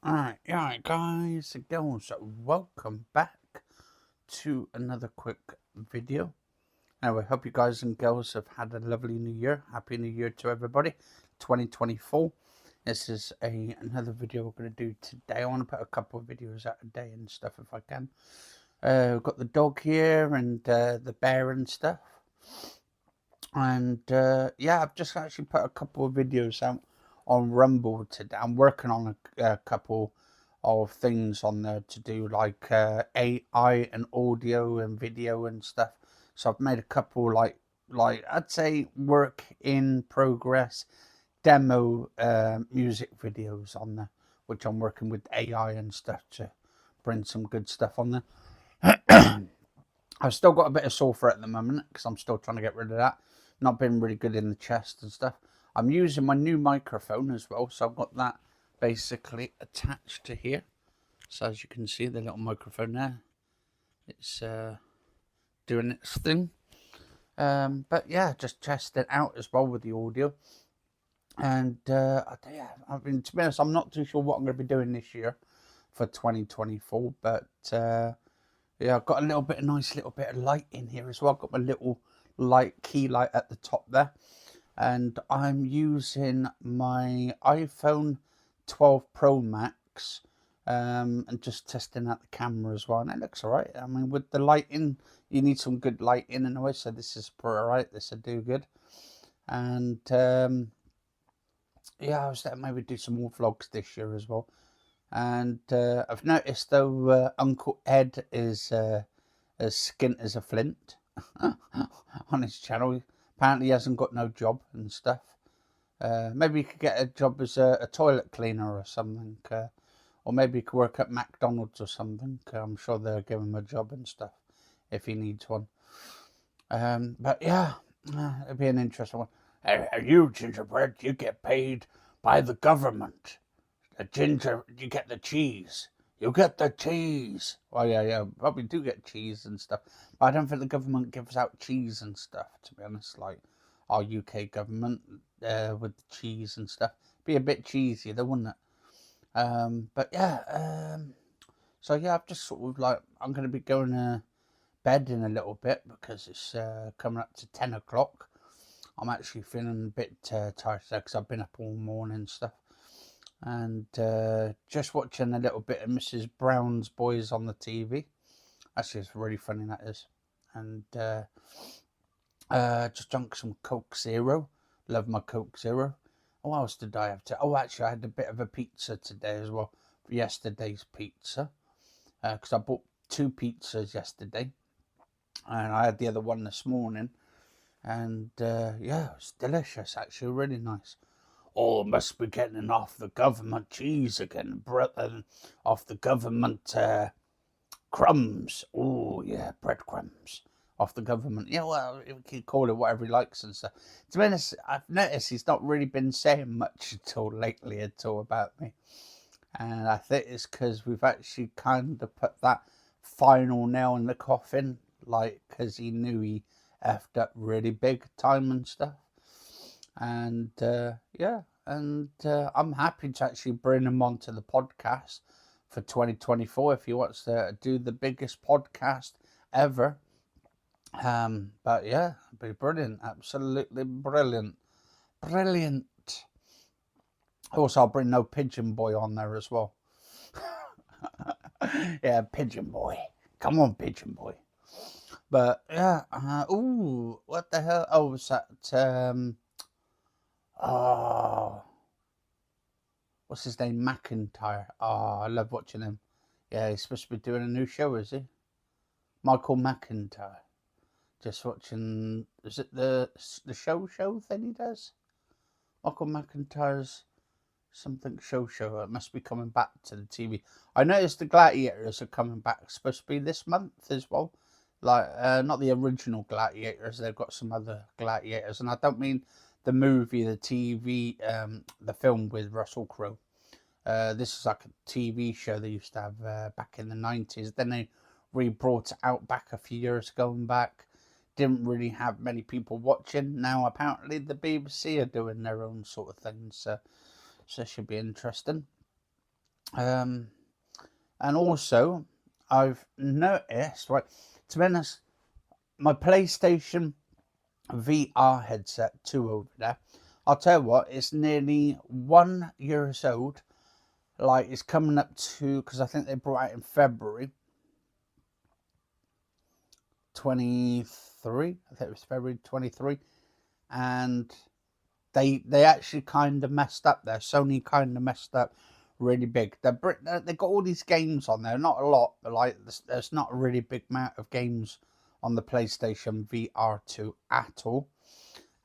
Alright, guys and girls, welcome back to another quick video. Now, I hope you guys and girls have had a lovely new year. Happy New Year to everybody. 2024. This is another video we're going to do today. I want to put a couple of videos out a day and stuff if I can. We've got the dog here and the bear and stuff. And yeah, I've just actually put a couple of videos out on Rumble today. I'm working on a couple of things on there to do, like AI and audio and video and stuff. So I've made a couple like I'd say work in progress demo music videos on there, which I'm working with AI and stuff to bring some good stuff on there. I've still got a bit of sore throat at the moment because I'm still trying to get rid of that. Not been really good in the chest and stuff. I'm using my new microphone as well, so I've got that basically attached to here. So as you can see, the little microphone there, it's doing its thing. But yeah, just test it out as well with the audio. And yeah, I mean, to be honest, I'm not too sure what I'm going to be doing this year for 2024, but yeah, I've got a nice little bit of light in here as well. I've got my little key light at the top there, and I'm using my iPhone 12 Pro Max, and just testing out the camera as well, and it looks alright. I mean, with the lighting, you need some good lighting anyway, so this is alright. This will do good, and yeah, I was thinking maybe do some more vlogs this year as well. And I've noticed though Uncle Ed is as skint as a flint on his channel. Apparently he hasn't got no job and stuff. Maybe he could get a job as a toilet cleaner or something. Or maybe he could work at McDonald's or something. I'm sure they'll give him a job and stuff if he needs one. But yeah, it'd be an interesting one. Are you, Gingerbread, you get paid by the government. The ginger, you get the cheese. You get the cheese. Well, yeah, probably do get cheese and stuff. But I don't think the government gives out cheese and stuff, to be honest. Like our UK government with the cheese and stuff. Be a bit cheesy, though, wouldn't it? But yeah, so yeah, I've just sort of like, I'm going to be going to bed in a little bit because it's coming up to 10 o'clock. I'm actually feeling a bit tired because I've been up all morning and stuff. And just watching a little bit of Mrs. Brown's Boys on the TV. Actually, it's really funny, that is. And just drunk some Coke Zero. Love my Coke Zero. What else did I have? Oh, actually, I had a bit of a pizza today as well. For yesterday's pizza. Because I bought 2 pizzas yesterday. And I had the other one this morning. And yeah, it was delicious, actually. Really nice. Oh, must be getting off the government cheese again, off the government crumbs. Oh, yeah, breadcrumbs off the government. Yeah, well, he can call it whatever he likes and stuff. To be honest, I've noticed he's not really been saying much at all lately at all about me. And I think it's because we've actually kind of put that final nail in the coffin, like, because he knew he effed up really big time and stuff. And yeah, and I'm happy to actually bring him onto the podcast for 2024 if he wants to do the biggest podcast ever. But yeah, it'd be brilliant, absolutely brilliant, brilliant. Also, I'll bring no Pigeon Boy on there as well. Yeah, Pigeon Boy, come on, Pigeon Boy. But yeah, ooh, what the hell? Oh, was that oh, what's his name? McIntyre. Oh, I love watching him. Yeah, he's supposed to be doing a new show, is he? Michael McIntyre. Just watching. Is it the show thing he does? Michael McIntyre's something show. It must be coming back to the TV. I noticed the Gladiators are coming back. It's supposed to be this month as well. Like, not the original Gladiators. They've got some other Gladiators, and I don't mean the movie, the TV, the film with Russell Crowe. This is like a TV show they used to have back in the 90s. Then they re-brought it out back a few years going back. Didn't really have many people watching. Now apparently the BBC are doing their own sort of thing, so it should be interesting. And also, I've noticed, right, to be honest, my PlayStation VR headset 2 over there, I'll tell you what, it's nearly 1 year old. Like, it's coming up to, because I think they brought out in February 23. I think it was February 23. And they actually kind of messed up there. Sony kind of messed up really big. They got all these games on there, not a lot, but like there's not a really big amount of games on the PlayStation VR2 at all.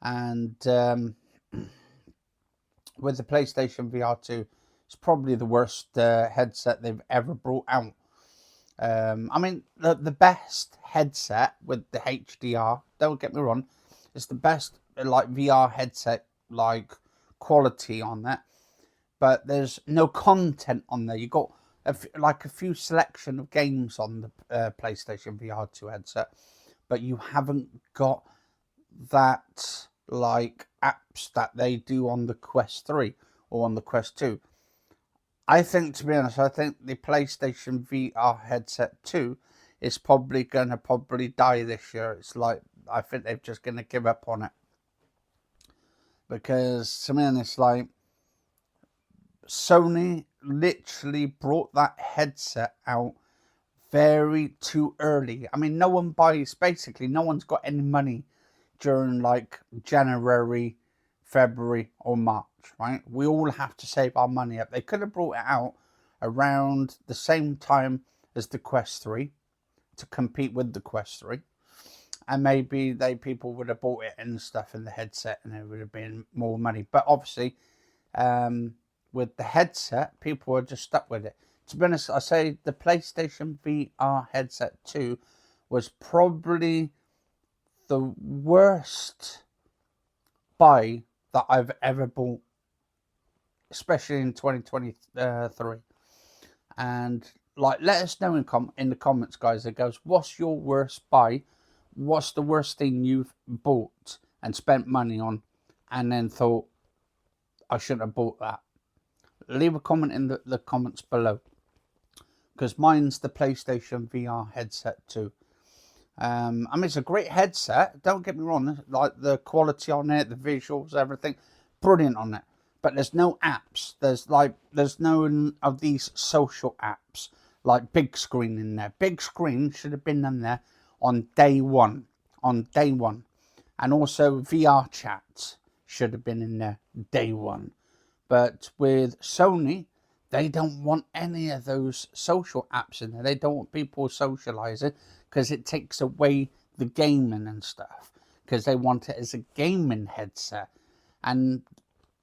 And with the PlayStation VR2, it's probably the worst headset they've ever brought out. I mean, the best headset with the HDR, don't get me wrong, it's the best like VR headset like quality on that, but there's no content on there. You got like a few selection of games on the PlayStation VR2 headset, but you haven't got that like apps that they do on the Quest 3 or on the Quest 2. I think, to be honest, I think the PlayStation VR headset 2 is probably going to die this year. It's like, I think they're just going to give up on it. Because, to me, it's like, Sony literally brought that headset out very too early. I mean, no one buys, basically, no one's got any money during like January, February, or March, right? We all have to save our money up. They could have brought it out around the same time as the Quest 3 to compete with the Quest 3. And maybe people would have bought it and stuff in the headset and it would have been more money. But obviously, with the headset, people are just stuck with it. To be honest, I say the PlayStation VR headset 2 was probably the worst buy that I've ever bought, especially in 2023. And like, let us know in the comments, guys. It goes, what's your worst buy? What's the worst thing you've bought and spent money on and then thought, I shouldn't have bought that? Leave a comment in the comments below, because mine's the PlayStation VR headset 2. I mean, it's a great headset, don't get me wrong, like the quality on it, the visuals, everything, brilliant on it. But there's no apps. There's no of these social apps, like Big Screen in there. Big Screen should have been in there on day one. And also VR Chat should have been in there day one. But with Sony, they don't want any of those social apps in there. They don't want people socializing, because it takes away the gaming and stuff, because they want it as a gaming headset. And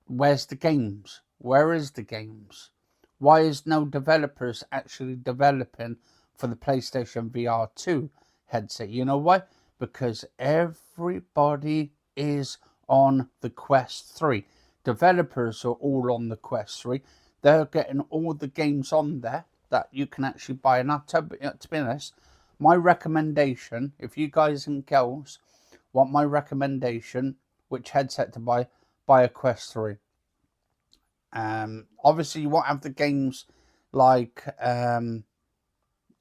where's the games? Where is the games? Why is no developers actually developing for the PlayStation VR 2 headset? You know why? Because everybody is on the Quest 3. Developers are all on the Quest 3. They're getting all the games on there that you can actually buy. And to be honest, my recommendation, if you guys and girls want my recommendation, which headset to buy a Quest 3. Obviously, you won't have the games like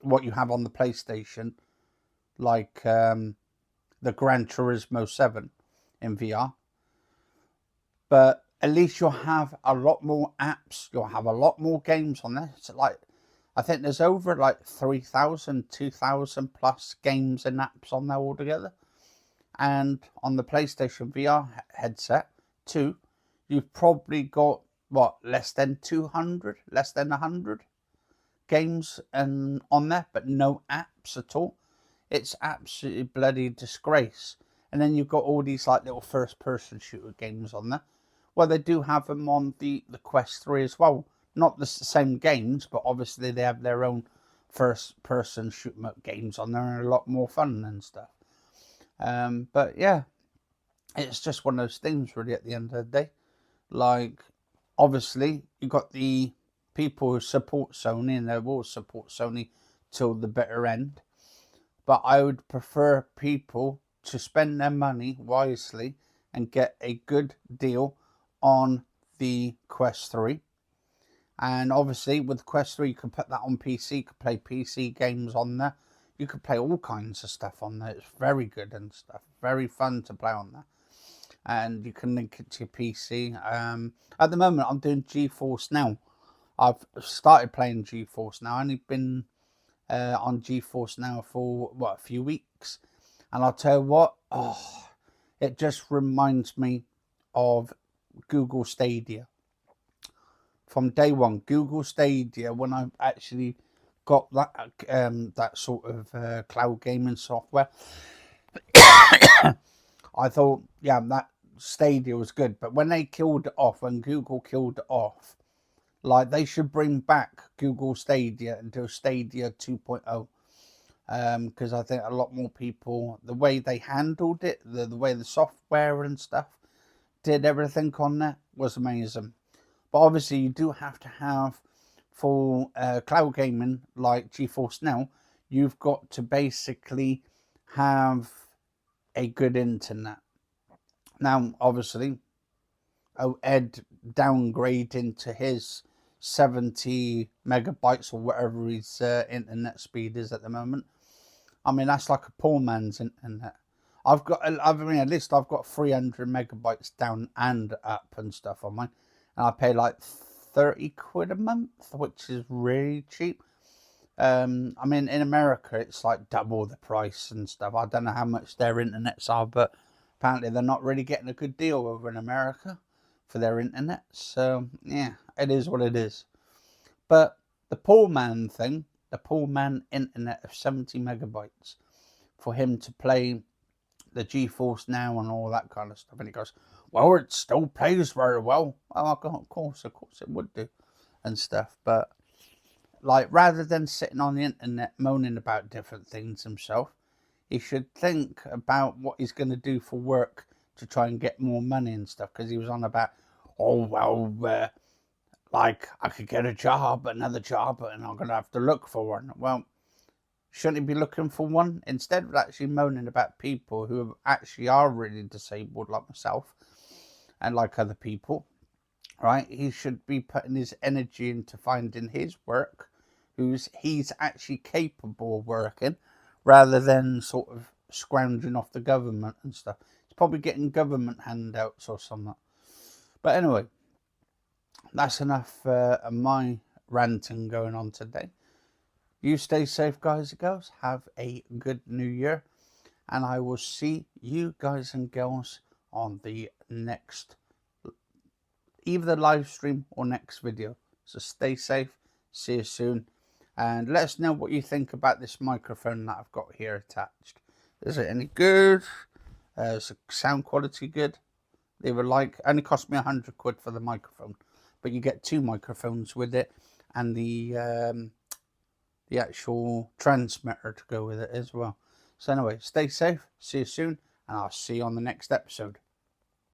what you have on the PlayStation, like the Gran Turismo 7 in VR. But at least you'll have a lot more apps. You'll have a lot more games on there. So like, I think there's over like 3,000, 2,000 plus games and apps on there altogether. And on the PlayStation VR headset 2, you've probably got, what, less than 200, less than 100 games and on there, but no apps at all. It's absolutely bloody disgrace. And then you've got all these like little first-person shooter games on there. Well, they do have them on the Quest 3 as well. Not the same games, but obviously they have their own first-person shoot-em-up games on there, and a lot more fun and stuff. But yeah, it's just one of those things, really, at the end of the day. Like, obviously, you got the people who support Sony, and they will support Sony till the bitter end. But I would prefer people to spend their money wisely and get a good deal on the Quest 3. And obviously with the Quest 3, you can put that on PC. You can play PC games on there. You could play all kinds of stuff on there. It's very good and stuff. Very fun to play on there. And you can link it to your PC. At the moment, I'm doing GeForce Now. I've started playing GeForce Now. I've only been on GeForce Now for, a few weeks. And I'll tell you what, it just reminds me of Google Stadia. From day one, Google Stadia, when I actually got that that sort of cloud gaming software, I thought, yeah, that Stadia was good. But when they killed it off, when Google killed it off, like, they should bring back Google Stadia and do Stadia 2.0. Because I think a lot more people, the way they handled it, the way the software and stuff did everything on there was amazing. But obviously you do have to have, for cloud gaming like GeForce Now, you've got to basically have a good internet. Now, obviously, Ed downgrading to his 70 megabytes or whatever his internet speed is at the moment. I mean, that's like a poor man's internet. I've got, at least I've got 300 megabytes down and up and stuff on mine. And I pay like 30 quid a month, which is really cheap. I mean, in America, it's like double the price and stuff. I don't know how much their internets are, but apparently they're not really getting a good deal over in America for their internet. So, yeah, it is what it is. But the poor man thing, the poor man internet of 70 megabytes for him to play the GeForce Now and all that kind of stuff. And he goes, well, it still plays very well. Oh, of course it would do and stuff. But, like, rather than sitting on the internet moaning about different things himself, he should think about what he's going to do for work to try and get more money and stuff. Because he was on about, oh, well, like, I could get a job, another job, and I'm going to have to look for one. Well, shouldn't he be looking for one? Instead of actually moaning about people who actually are really disabled, like myself, and like other people, right? He should be putting his energy into finding his work, he's actually capable of working, rather than sort of scrounging off the government and stuff. He's probably getting government handouts or something. But anyway, that's enough of my ranting going on today. You stay safe, guys and girls. Have a good new year. And I will see you guys and girls on the next, either the live stream or next video. So stay safe. See you soon. And let us know what you think about this microphone that I've got here attached. Is it any good? Is the sound quality good? Leave a like. Only cost me 100 quid for the microphone. But you get 2 microphones with it. And the actual transmitter to go with it as well. So anyway, stay safe. See you soon. And I'll see you on the next episode.